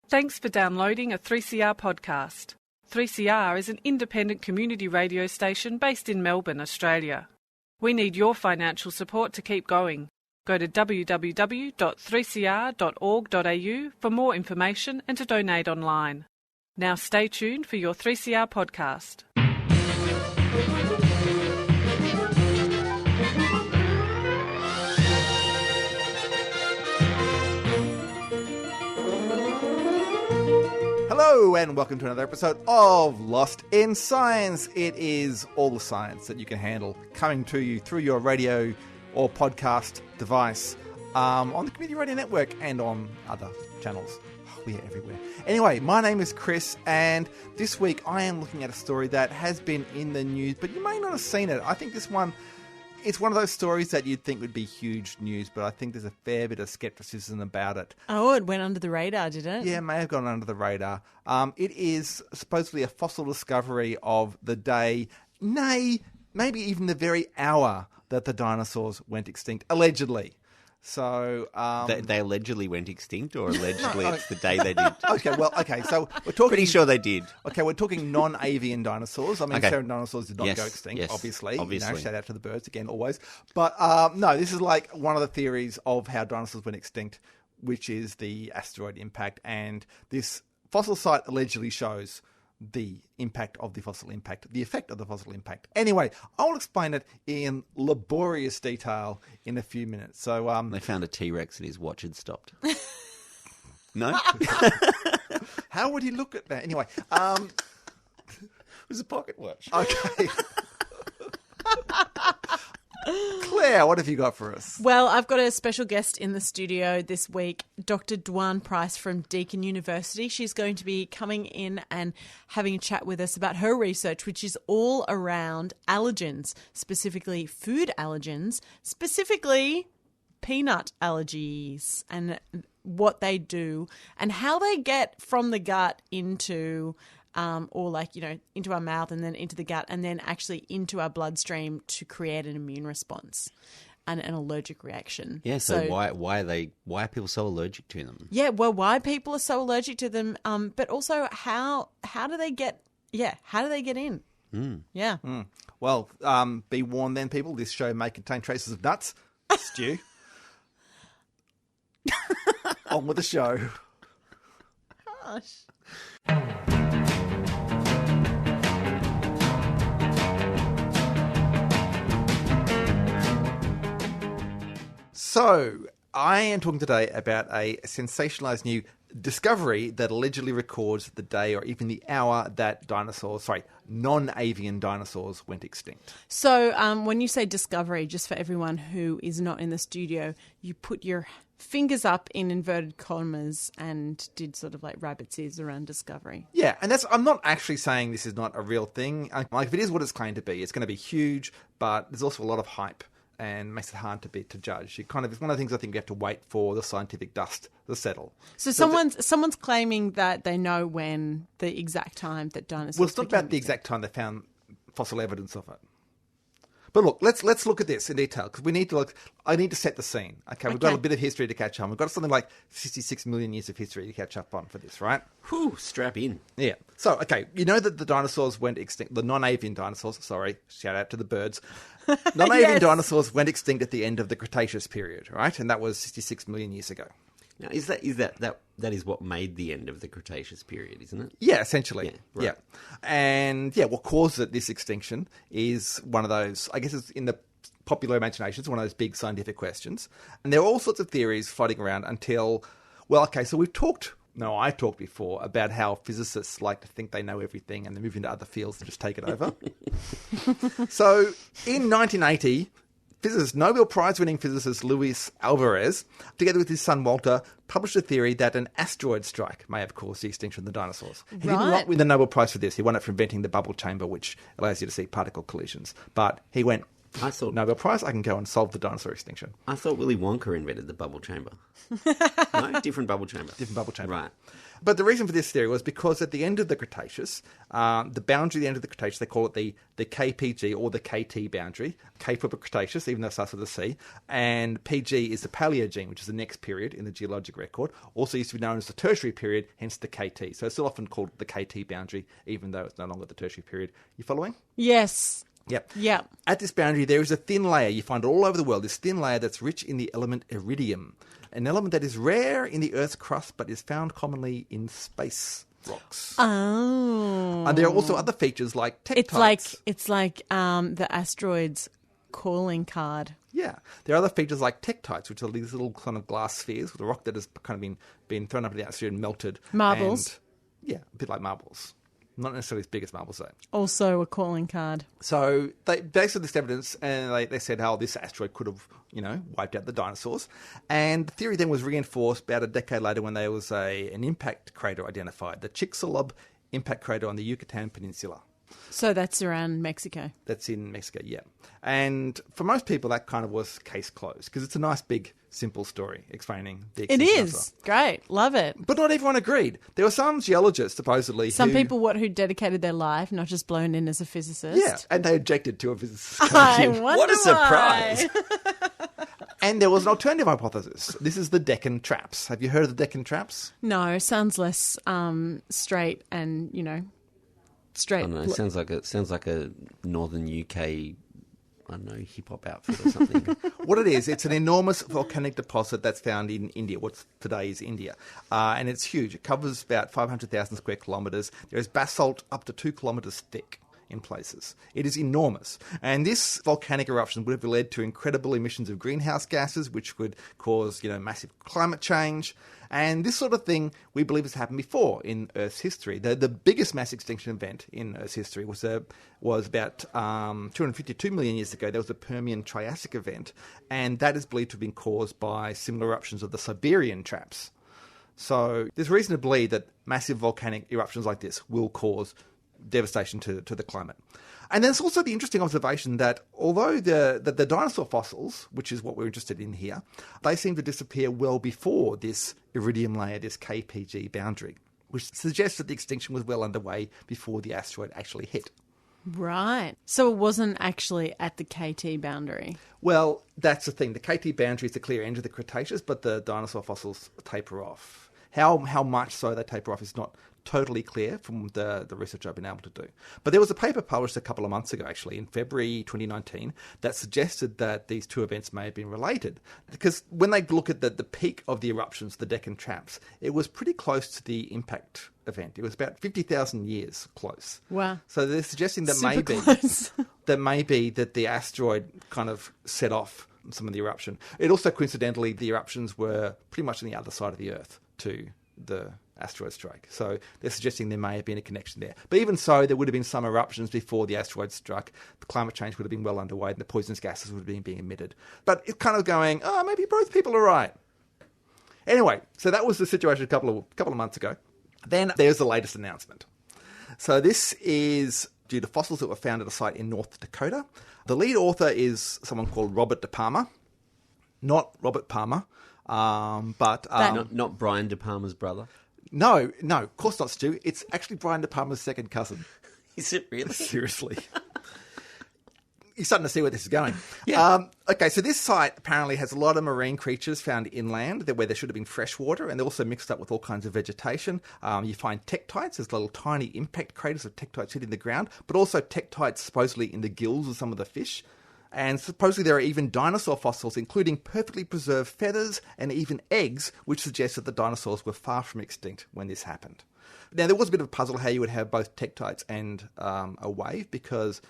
Thanks for downloading a 3CR podcast. 3CR is an independent community radio station based in Melbourne, Australia. We need your financial support to keep going. Go to www.3cr.org.au for more information and to donate online. Now stay tuned for your 3CR podcast. Hello and welcome to another episode of Lost in Science. It is all the science that you can handle coming to you through your radio or podcast device on the Community Radio Network and on other channels. We are everywhere. Anyway, my name is Chris, and this week I am looking at a story that has been in the news, but you may not have seen it. I think this one, it's one of those stories that you'd think would be huge news, but I think there's a fair bit of skepticism about it. Oh, it went under the radar, did it? Yeah, it may have gone under the radar. It is supposedly a fossil discovery of the day, nay, maybe even the very hour that the dinosaurs went extinct, allegedly. So they allegedly went extinct, or allegedly it's the day they did. Okay, so we're talking. Pretty sure they did. Okay, we're talking non-avian dinosaurs. I mean, Okay. certain dinosaurs did not go extinct, yes, obviously. You know, obviously. shout out to the birds again, always. But no, this is like one of the theories of how dinosaurs went extinct, which is the asteroid impact, and this fossil site allegedly shows the impact of the fossil impact, the effect of the fossil impact. Anyway, I'll explain it in laborious detail in a few minutes. So, They found a T-Rex and his watch had stopped. No? how would he look at that? Anyway, It was a pocket watch. okay. Claire, what have you got for us? Well, I've got a special guest in the studio this week, Dr. Dwan Price from Deakin University. She's going to be coming in and having a chat with us about her research, which is all around allergens, specifically food allergens, specifically peanut allergies, and what they do and how they get from the gut into into our mouth and then into the gut and then actually into our bloodstream to create an immune response and an allergic reaction. Yeah, so why are people so allergic to them? Yeah, well, why people are so allergic to them, but also how do they get in? Yeah. Well, be warned then, people. This show may contain traces of nuts. Stew. On with the show. Gosh. So, I am talking today about a sensationalized new discovery that allegedly records the day or even the hour that non-avian dinosaurs went extinct. So when you say discovery, just for everyone who is not in the studio, you put your fingers up in inverted commas and did sort of like rabbit's ears around discovery. Yeah, and I'm not actually saying this is not a real thing. Like, if it is what it's claimed to be, it's going to be huge, but there's also a lot of hype and makes it hard to judge. It's one of the things I think you have to wait for the scientific dust to settle. So someone's claiming that they know when the exact time that dinosaurs. Well, it's not about the exact time they found fossil evidence of it. But look, let's look at this in detail, because we need to I need to set the scene. Okay, we've got a bit of history to catch on. We've got something like 66 million years of history to catch up on for this, right? Whew, strap in. Yeah. So, okay, you know that the dinosaurs went extinct, the non-avian dinosaurs, shout out to the birds. Non-avian Yes. dinosaurs went extinct at the end of the Cretaceous period, right? And that was 66 million years ago. Now, is that what made the end of the Cretaceous period, isn't it? Yeah, essentially. Yeah, right. Yeah. And what caused this extinction is one of those, I guess it's in the popular imagination, it's one of those big scientific questions. And there are all sorts of theories floating around until, so I talked before about how physicists like to think they know everything and then move into other fields and just take it over. So in 1980, Nobel Prize-winning physicist Luis Alvarez, together with his son Walter, published a theory that an asteroid strike may have caused the extinction of the dinosaurs. He did not win the Nobel Prize for this. He won it for inventing the bubble chamber, which allows you to see particle collisions. But he went I thought Nobel Prize, I can go and solve the dinosaur extinction. I thought Willy Wonka invented the bubble chamber. No, different bubble chamber. Different bubble chamber. Right. But the reason for this theory was because at the end of the Cretaceous, the boundary at the end of the Cretaceous, they call it the KPG or the KT boundary, K for Cretaceous, even though it starts with a C, and PG is the Paleogene, which is the next period in the geologic record, also used to be known as the Tertiary period, hence the KT. So it's still often called the KT boundary, even though it's no longer the Tertiary period. You following? Yes. Yep. Yep. At this boundary, there is a thin layer. You find it all over the world, this thin layer that's rich in the element iridium, an element that is rare in the Earth's crust but is found commonly in space rocks. Oh. And there are also other features like tektites. It's like the asteroid's calling card. Yeah. There are other features like tektites, which are these little kind of glass spheres with a rock that has kind of been thrown up in the atmosphere and melted. Marbles. And, yeah, a bit like marbles. Not necessarily as big as marbles, though. Also a calling card. So they based on this evidence, and they said how this asteroid could have, wiped out the dinosaurs. And the theory then was reinforced about a decade later when there was an impact crater identified, the Chicxulub impact crater on the Yucatan Peninsula. So that's around Mexico. That's in Mexico, yeah. And for most people, that kind of was case closed, because it's a nice, big, simple story explaining the It extinction is. Great. Love it. But not everyone agreed. There were some geologists, supposedly, Some people who dedicated their life, not just blown in as a physicist. Yeah, and they objected to a physicist. I wonder What a surprise. And there was an alternative hypothesis. This is the Deakin traps. Have you heard of the Deakin traps? No, sounds less straight and, straight. I don't know. It sounds like a northern UK, I don't know, hip hop outfit or something. What it is, it's an enormous volcanic deposit that's found in India, what today is India. And it's huge. It covers about 500,000 square kilometres. There is basalt up to 2 kilometres thick in places. It is enormous. And this volcanic eruption would have led to incredible emissions of greenhouse gases, which could cause, massive climate change. And this sort of thing, we believe, has happened before in Earth's history. The biggest mass extinction event in Earth's history was about 252 million years ago. There was a Permian Triassic event, and that is believed to have been caused by similar eruptions of the Siberian traps. So there's reason to believe that massive volcanic eruptions like this will cause devastation to the climate. And there's also the interesting observation that although the dinosaur fossils, which is what we're interested in here, they seem to disappear well before this iridium layer, this KPG boundary, which suggests that the extinction was well underway before the asteroid actually hit. Right. So it wasn't actually at the KT boundary. Well, that's the thing. The KT boundary is the clear end of the Cretaceous, but the dinosaur fossils taper off. How much so they taper off is not totally clear from the research I've been able to do. But there was a paper published a couple of months ago, actually, in February 2019, that suggested that these two events may have been related. Because when they look at the peak of the eruptions, the Deakin traps, it was pretty close to the impact event. It was about 50,000 years close. Wow. So they're suggesting that Super close. that the asteroid kind of set off some of the eruption. It also, coincidentally, the eruptions were pretty much on the other side of the Earth to the asteroid strike. So they're suggesting there may have been a connection there. But even so, there would have been some eruptions before the asteroid struck. The climate change would have been well underway and the poisonous gases would have been being emitted. But it's kind of going, maybe both people are right. Anyway, so that was the situation a couple of months ago. Then there's the latest announcement. So this is due to fossils that were found at a site in North Dakota. The lead author is someone called Robert De Palma. Not Robert Palmer, but... Not Brian De Palma's brother? No, of course not, Stu. It's actually Brian De Palma's second cousin. Is it really? Seriously. You're starting to see where this is going. Yeah. Okay, so this site apparently has a lot of marine creatures found inland where there should have been fresh water, and they're also mixed up with all kinds of vegetation. You find tektites, there's little tiny impact craters of tektites hitting the ground, but also tektites supposedly in the gills of some of the fish. And supposedly there are even dinosaur fossils, including perfectly preserved feathers and even eggs, which suggests that the dinosaurs were far from extinct when this happened. Now, there was a bit of a puzzle how you would have both tektites and a wave, because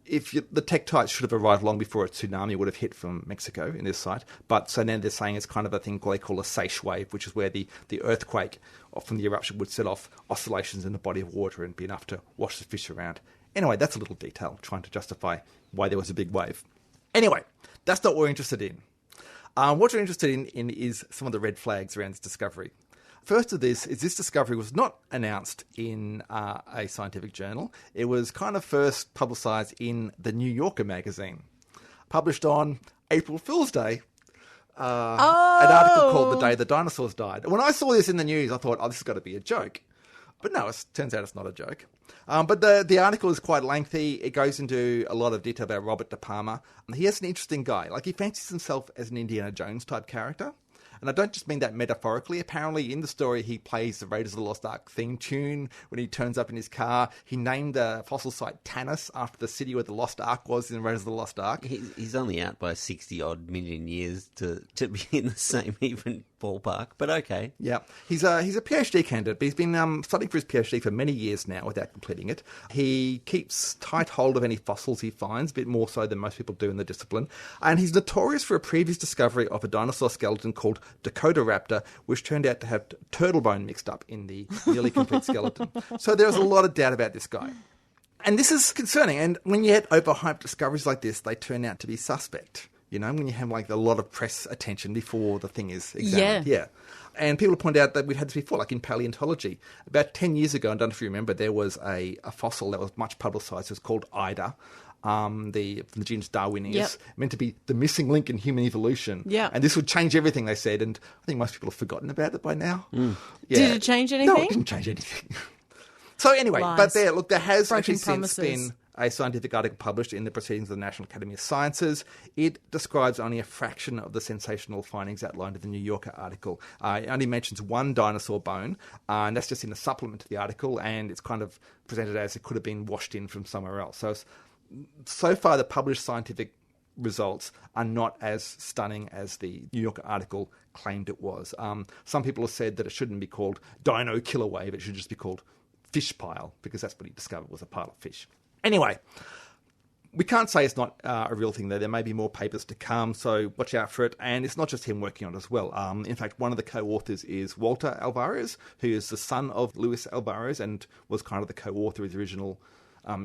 the tektites should have arrived long before a tsunami would have hit from Mexico in this site. But so now they're saying it's kind of a thing they call a seiche wave, which is where the earthquake from the eruption would set off oscillations in the body of water and be enough to wash the fish around. Anyway, that's a little detail, trying to justify why there was a big wave. Anyway, that's not what we're interested in. What we're interested in is some of the red flags around this discovery. First of this is this discovery was not announced in a scientific journal. It was kind of first publicised in the New Yorker magazine. published on April Fool's Day. An article called The Day the Dinosaurs Died. When I saw this in the news, I thought, this has got to be a joke. But no, it turns out it's not a joke. But the article is quite lengthy. It goes into a lot of detail about Robert De Palma. He is an interesting guy. Like, he fancies himself as an Indiana Jones type character. And I don't just mean that metaphorically. Apparently, in the story, he plays the Raiders of the Lost Ark theme tune when he turns up in his car. He named the fossil site Tanis after the city where the Lost Ark was in Raiders of the Lost Ark. He's only out by 60-odd million years to be in the same even ballpark, but okay. Yeah. He's a PhD candidate, but he's been studying for his PhD for many years now without completing it. He keeps tight hold of any fossils he finds, a bit more so than most people do in the discipline. And he's notorious for a previous discovery of a dinosaur skeleton called Dakotaraptor, which turned out to have turtle bone mixed up in the nearly complete skeleton. So there's a lot of doubt about this guy. And this is concerning. And when you get overhyped discoveries like this, they turn out to be suspect. You know, when you have like a lot of press attention before the thing is examined. Yeah. And people point out that we've had this before, like in paleontology. About 10 years ago, I don't know if you remember, there was a fossil that was much publicised. It was called Ida. From the genus Darwinius, meant to be the missing link in human evolution. Yeah. And this would change everything, they said. And I think most people have forgotten about it by now. Mm. Yeah. Did it change anything? No, it didn't change anything. So anyway, Lies. but there has Broken actually promises. since been a scientific article published in the Proceedings of the National Academy of Sciences. It describes only a fraction of the sensational findings outlined in the New Yorker article. It only mentions one dinosaur bone, and that's just in a supplement to the article, and it's kind of presented as it could have been washed in from somewhere else. So far, the published scientific results are not as stunning as the New Yorker article claimed it was. Some people have said that it shouldn't be called Dino Killer Wave, it should just be called Fish Pile, because that's what he discovered was a pile of fish. Anyway, we can't say it's not a real thing, though. There may be more papers to come, so watch out for it. And it's not just him working on it as well. In fact, one of the co-authors is Walter Alvarez, who is the son of Luis Alvarez and was kind of the co-author of the original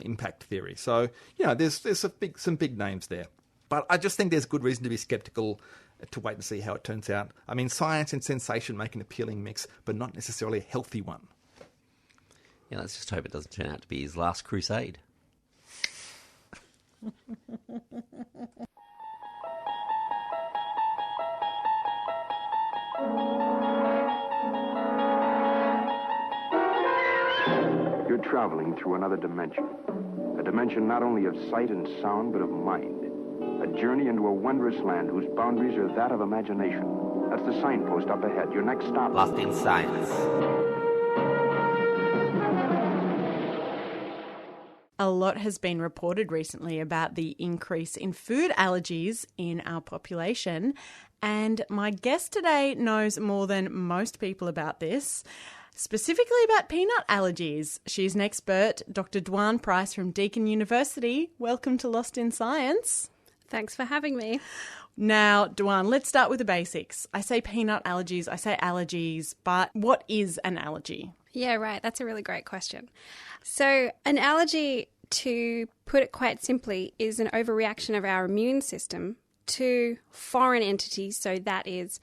impact theory. So, you know, there's some big names there. But I just think there's good reason to be sceptical, to wait and see how it turns out. I mean, science and sensation make an appealing mix, but not necessarily a healthy one. Yeah, let's just hope it doesn't turn out to be his last crusade. You're traveling through another dimension. A dimension not only of sight and sound, but of mind. A journey into a wondrous land whose boundaries are that of imagination. That's the signpost up ahead. Your next stop. Lost in Science. A lot has been reported recently about the increase in food allergies in our population, and my guest today knows more than most people about this, specifically about peanut allergies. She's an expert, Dr. Dwan Price from Deakin University. Welcome to Lost in Science. Thanks for having me. Now, Dwan, let's start with the basics. I say peanut allergies, I say allergies, but what is an allergy? Yeah, right. That's a really great question. So an allergy, to put it quite simply, is an overreaction of our immune system to foreign entities. So that is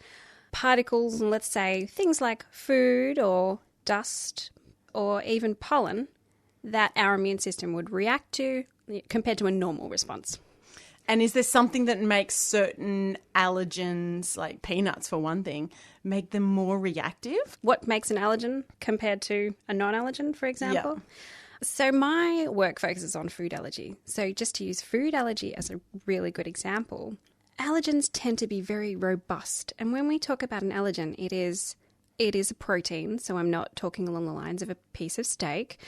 particles, and let's say things like food or dust or even pollen that our immune system would react to compared to a normal response. And is there something that makes certain allergens, like peanuts for one thing, make them more reactive? What makes an allergen compared to a non-allergen, for example? Yeah. So my work focuses on food allergy. So just to use food allergy as a really good example, allergens tend to be very robust. And when we talk about an allergen, it is a protein. So I'm not talking along the lines of a piece of steak.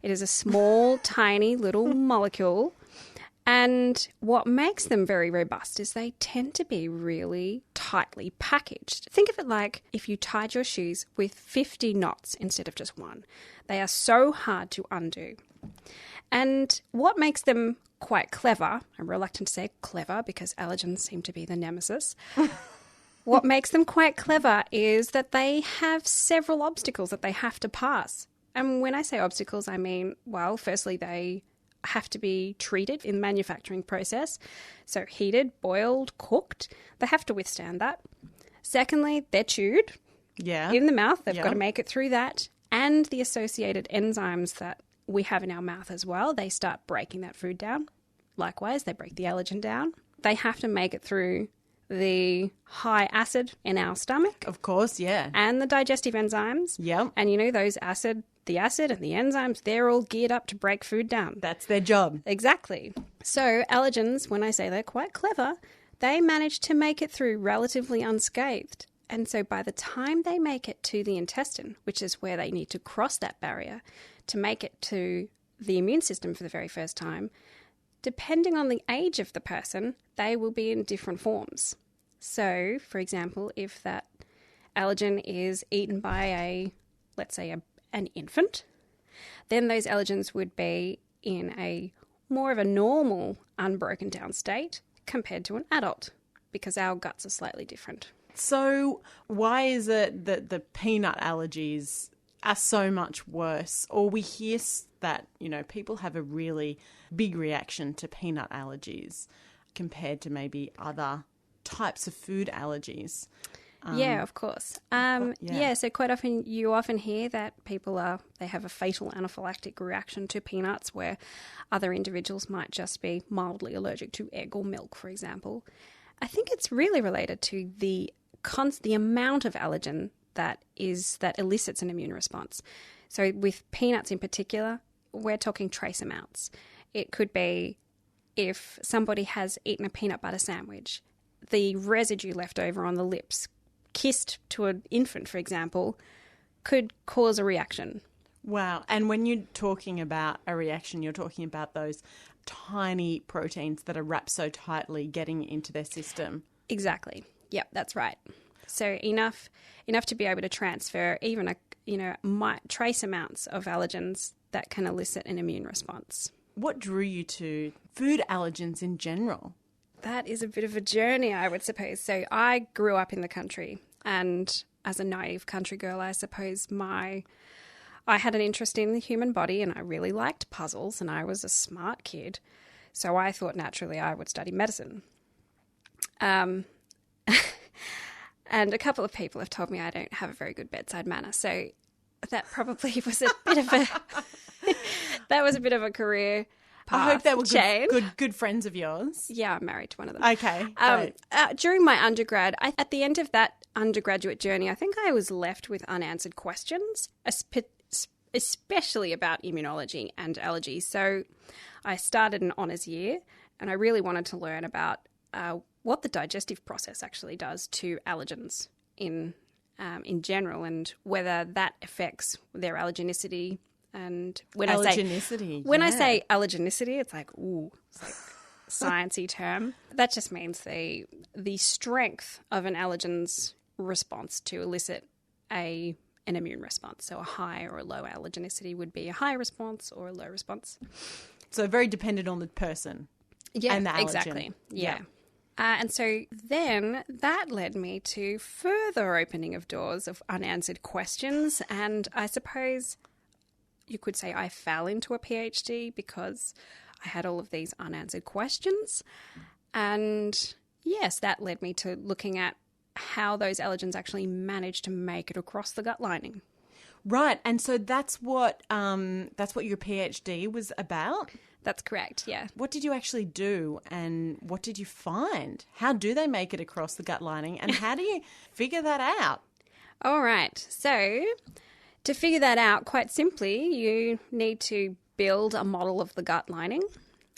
It is a small, tiny little molecule. And what makes them very robust is they tend to be really tightly packaged. Think of it like if you tied your shoes with 50 knots instead of just one. They are so hard to undo. And what makes them quite clever, I'm reluctant to say clever because allergens seem to be the nemesis. What makes them quite clever is that they have several obstacles that they have to pass. And when I say obstacles, I mean, well, firstly, they have to be treated in the manufacturing process. So heated, boiled, cooked. They have to withstand that. Secondly, they're chewed in the mouth. They've got to make it through that. And the associated enzymes that we have in our mouth as well, they start breaking that food down. Likewise, they break the allergen down. they have to make it through the high acid in our stomach Of course, yeah. and the digestive enzymes. Yep. And the acid and the enzymes, they're all geared up to break food down. That's their job. Exactly. So allergens, when I say they're quite clever, they manage to make it through relatively unscathed. And so by the time they make it to the intestine, which is where they need to cross that barrier to make it to the immune system for the very first time, depending on the age of the person, they will be in different forms. So, for example, if that allergen is eaten by let's say an infant, then those allergens would be in a more of a normal, unbroken down state compared to an adult, because our guts are slightly different. So why is it that the peanut allergies are so much worse? Or we hear that, people have a really big reaction to peanut allergies compared to maybe other types of food allergies. Yeah, of course. So quite often you often hear that people they have a fatal anaphylactic reaction to peanuts, where other individuals might just be mildly allergic to egg or milk, for example. I think it's really related to the amount of allergen that elicits an immune response. So with peanuts in particular, we're talking trace amounts. It could be if somebody has eaten a peanut butter sandwich, the residue left over on the lips, kissed to an infant, for example, could cause a reaction. Wow. And when you're talking about a reaction, you're talking about those tiny proteins that are wrapped so tightly getting into their system. Exactly. Yep, that's right. So enough to be able to transfer even trace amounts of allergens that can elicit an immune response. What drew you to food allergens in general? That is a bit of a journey, I would suppose. So I grew up in the country, and as a naive country girl, I suppose I had an interest in the human body, and I really liked puzzles, and I was a smart kid. So I thought naturally I would study medicine. And a couple of people have told me I don't have a very good bedside manner. So that probably was a bit of a career path I hope they were change. good friends of yours. Yeah, I'm married to one of them. Okay. Great. During my undergrad, at the end of that undergraduate journey, I think I was left with unanswered questions, especially about immunology and allergies. So I started an honours year, and I really wanted to learn about what the digestive process actually does to allergens in general, and whether that affects their allergenicity. And when I say allergenicity, it's like, ooh, it's like sciencey term. That just means the strength of an allergen's response to elicit an immune response. So a high or a low allergenicity would be a high response or a low response. So very dependent on the person. Yeah, and the allergen. Exactly. Yeah. And so then that led me to further opening of doors of unanswered questions. And I suppose you could say I fell into a PhD because I had all of these unanswered questions. And yes, that led me to looking at how those allergens actually manage to make it across the gut lining. Right. And so that's what your PhD was about? That's correct, yeah. What did you actually do, and what did you find? How do they make it across the gut lining, and how do you figure that out? All right. So to figure that out, quite simply, you need to build a model of the gut lining.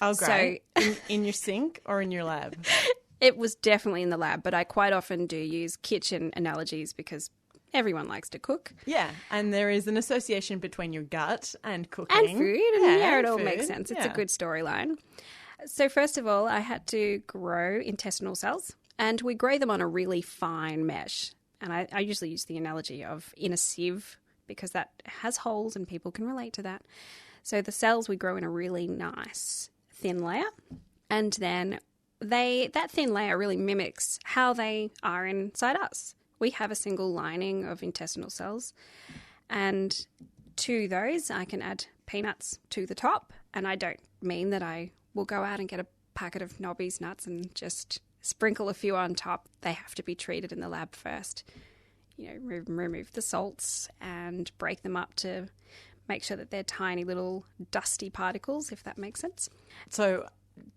Oh, great. So, in your sink or in your lab? It was definitely in the lab, but I quite often do use kitchen analogies because everyone likes to cook. Yeah, and there is an association between your gut and cooking. And food. And and it all food. makes sense. It's Yeah. a good storyline. So first of all, I had to grow intestinal cells, and we grow them on a really fine mesh. And I usually use the analogy of in a sieve because that has holes and people can relate to that. So the cells we grow in a really nice thin layer, and then that thin layer really mimics how they are inside us. We have a single lining of intestinal cells, and to those I can add peanuts to the top, and I don't mean that I will go out and get a packet of Nobby's nuts and just sprinkle a few on top. They have to be treated in the lab first. Remove the salts and break them up to make sure that they're tiny little dusty particles, if that makes sense. So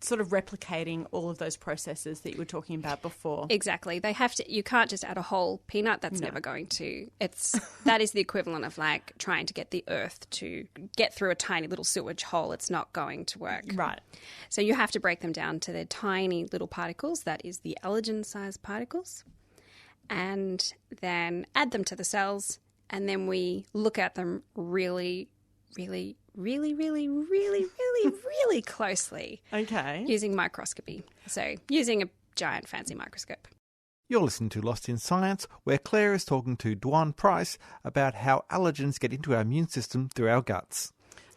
sort of replicating all of those processes that you were talking about before. Exactly. They have to. You can't just add a whole peanut. That's never going to. That is the equivalent of like trying to get the earth to get through a tiny little sewage hole. It's not going to work. Right. So you have to break them down to their tiny little particles. That is the allergen-sized particles, and then add them to the cells, and then we look at them really closely. Okay. Using microscopy. So using a giant fancy microscope. You're listening to Lost in Science, where Claire is talking to Dwan Price about how allergens get into our immune system through our guts.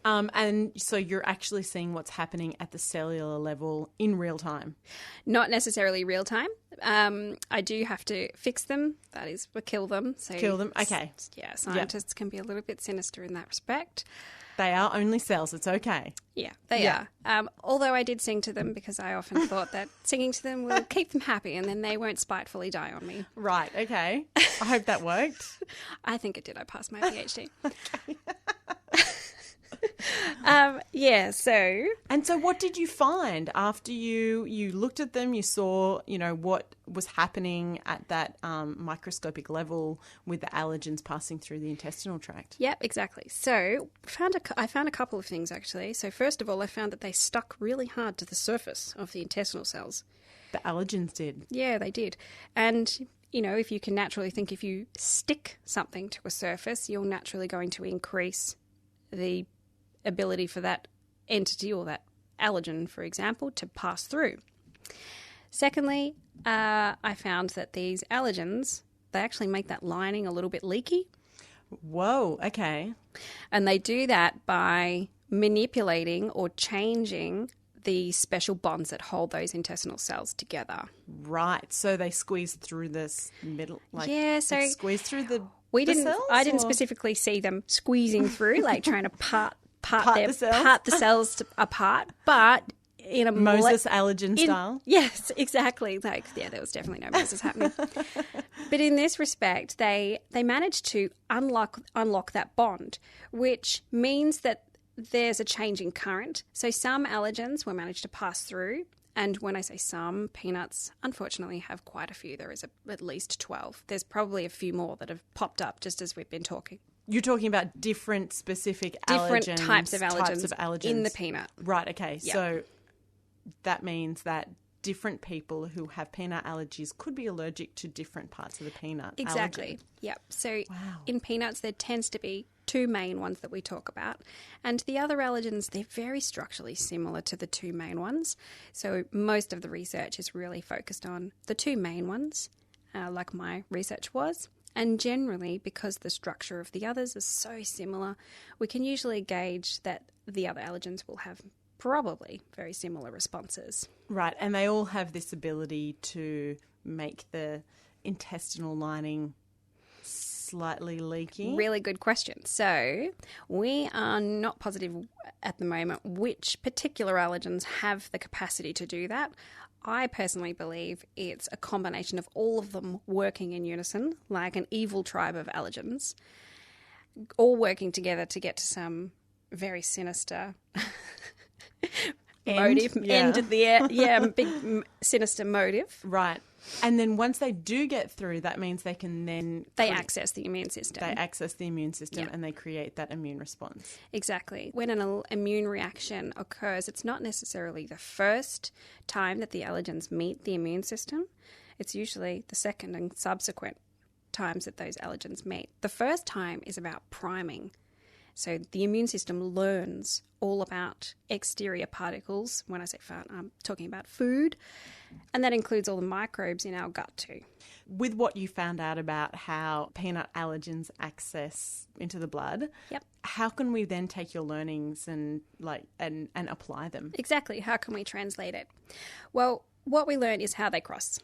And so you're actually seeing what's happening at the cellular level in real time? Not necessarily real time. I do have to fix them. That is, kill them. So kill them? Okay. Yeah, scientists can be a little bit sinister in that respect. They are only cells. It's okay. Yeah, they are. Although I did sing to them because I often thought that singing to them will keep them happy and then they won't spitefully die on me. Right, okay. I hope that worked. I think it did. I passed my PhD. Okay. So... And so what did you find after you looked at them, you saw, what was happening at that microscopic level with the allergens passing through the intestinal tract? Yep, exactly. So I found a couple of things, actually. So first of all, I found that they stuck really hard to the surface of the intestinal cells. The allergens did? Yeah, they did. And... if you can naturally think if you stick something to a surface, you're naturally going to increase the ability for that entity or that allergen, for example, to pass through. Secondly, I found that these allergens, they actually make that lining a little bit leaky. Whoa, okay. And they do that by manipulating or changing the special bonds that hold those intestinal cells together. Right. So they squeeze through this middle, so squeeze through the cells? I didn't specifically see them squeezing through, like trying to part the cells apart, but in a Moses allergen style. Yes, exactly. There was definitely no Moses happening. But in this respect, they managed to unlock that bond, which means that there's a change in current. So some allergens were managed to pass through. And when I say some, peanuts, unfortunately, have quite a few. There is at least 12. There's probably a few more that have popped up just as we've been talking. You're talking about different specific different allergens. Types of allergens in the peanut. Right, okay. Yep. So that means that different people who have peanut allergies could be allergic to different parts of the peanut. Exactly. Allergen. Yep. So in peanuts, there tends to be two main ones that we talk about. And the other allergens, they're very structurally similar to the two main ones. So most of the research is really focused on the two main ones, like my research was. And generally, because the structure of the others is so similar, we can usually gauge that the other allergens will have probably very similar responses. Right, and they all have this ability to make the intestinal lining slightly leaky? Really good question. So we are not positive at the moment which particular allergens have the capacity to do that. I personally believe it's a combination of all of them working in unison, like an evil tribe of allergens, all working together to get to some very sinister motive. End at the end. Big sinister motive. Right. And then once they do get through, that means they can then... They access the immune system. They access the immune system and they create that immune response. Exactly. When an immune reaction occurs, it's not necessarily the first time that the allergens meet the immune system. It's usually the second and subsequent times that those allergens meet. The first time is about priming. So the immune system learns all about exterior particles. When I say fun, I'm talking about food. And that includes all the microbes in our gut too. With what you found out about how peanut allergens access into the blood, how can we then take your learnings and apply them? Exactly. How can we translate it? Well, what we learn is how they cross.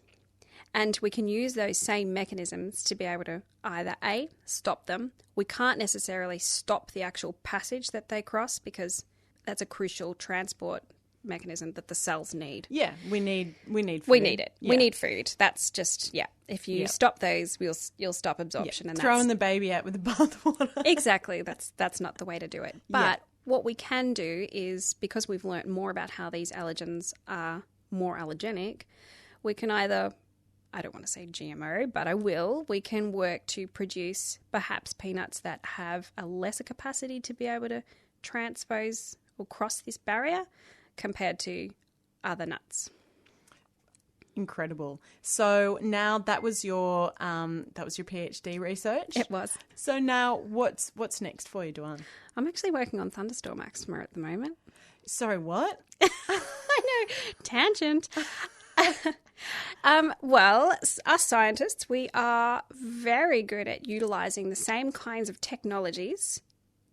And we can use those same mechanisms to be able to either A, stop them. We can't necessarily stop the actual passage that they cross because that's a crucial transport mechanism that the cells need. Yeah, we need food. We need it. Yeah. We need food. That's just, if you stop those, you'll stop absorption. Yeah. And throwing the baby out with the bathwater. Exactly. That's not the way to do it. But what we can do is, because we've learnt more about how these allergens are more allergenic, we can either, I don't want to say GMO, but I will, we can work to produce perhaps peanuts that have a lesser capacity to be able to transpose or cross this barrier compared to other nuts. Incredible. So now that was your PhD research? It was. So now what's next for you, Dwan? I'm actually working on thunderstorm asthma at the moment. Sorry, what? I know, tangent. Well, us scientists, we are very good at utilising the same kinds of technologies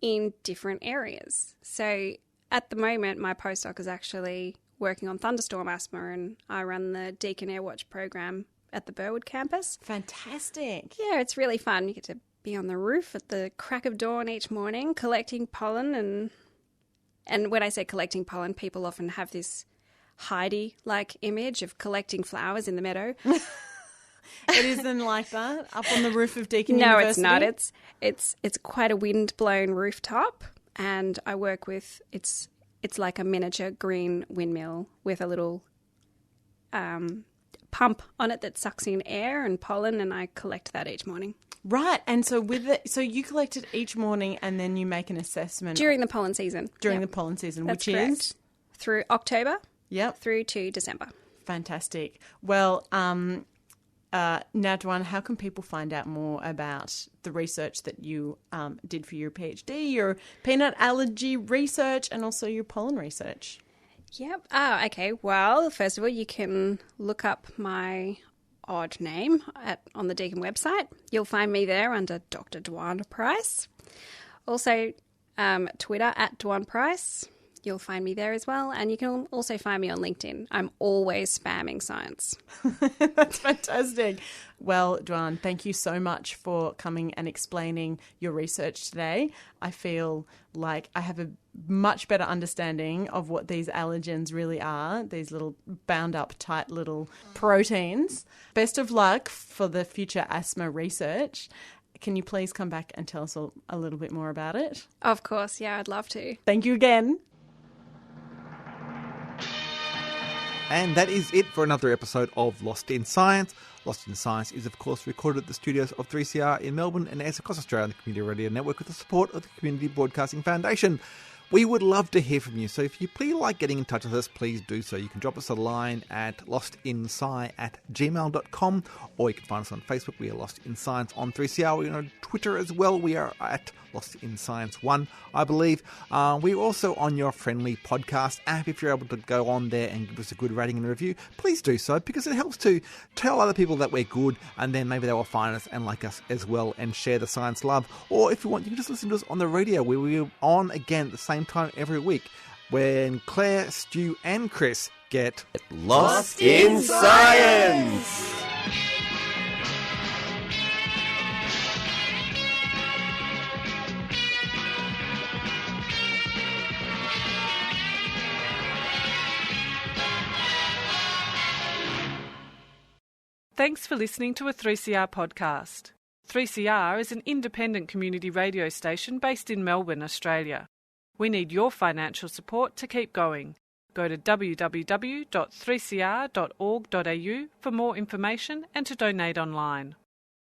in different areas. So at the moment, my postdoc is actually working on thunderstorm asthma, and I run the Deakin Airwatch program at the Burwood campus. Fantastic. Yeah, it's really fun. You get to be on the roof at the crack of dawn each morning collecting pollen, and when I say collecting pollen, people often have this Heidi-like image of collecting flowers in the meadow. It isn't like that up on the roof of Deakin University? No, it's not. It's quite a wind-blown rooftop, and I work with, it's like a miniature green windmill with a little pump on it that sucks in air and pollen, and I collect that each morning. Right, and so so you collect it each morning, and then you make an assessment During the pollen season. during the pollen season, That's which correct. is Through October through to December. Fantastic. Well, now, Dwan, how can people find out more about the research that you did for your PhD, your peanut allergy research, and also your pollen research? Yep. Okay. Well, first of all, you can look up my odd name on the Deakin website. You'll find me there under Dr. Dwan Price. Also, Twitter at Dwan Price. You'll find me there as well. And you can also find me on LinkedIn. I'm always spamming science. That's fantastic. Well, Dwan, thank you so much for coming and explaining your research today. I feel like I have a much better understanding of what these allergens really are, these little bound up tight little proteins. Best of luck for the future asthma research. Can you please come back and tell us a little bit more about it? Of course. Yeah, I'd love to. Thank you again. And that is it for another episode of Lost in Science. Lost in Science is, of course, recorded at the studios of 3CR in Melbourne and airs across Australia on the Community Radio Network with the support of the Community Broadcasting Foundation. We would love to hear from you, so if you please like getting in touch with us, please do so. You can drop us a line at lostinsci@gmail.com, or you can find us on Facebook. We are Lost in Science on 3CR. We're on Twitter as well. We are at Lost in Science 1, I believe. We're also on your friendly podcast app. If you're able to go on there and give us a good rating and review, please do so, because it helps to tell other people that we're good, and then maybe they will find us and like us as well and share the science love. Or if you want, you can just listen to us on the radio, where we're on again at the same time every week, when Claire, Stu and Chris get Lost in Science! Thanks for listening to a 3CR podcast. 3CR is an independent community radio station based in Melbourne, Australia. We need your financial support to keep going. Go to www.3cr.org.au for more information and to donate online.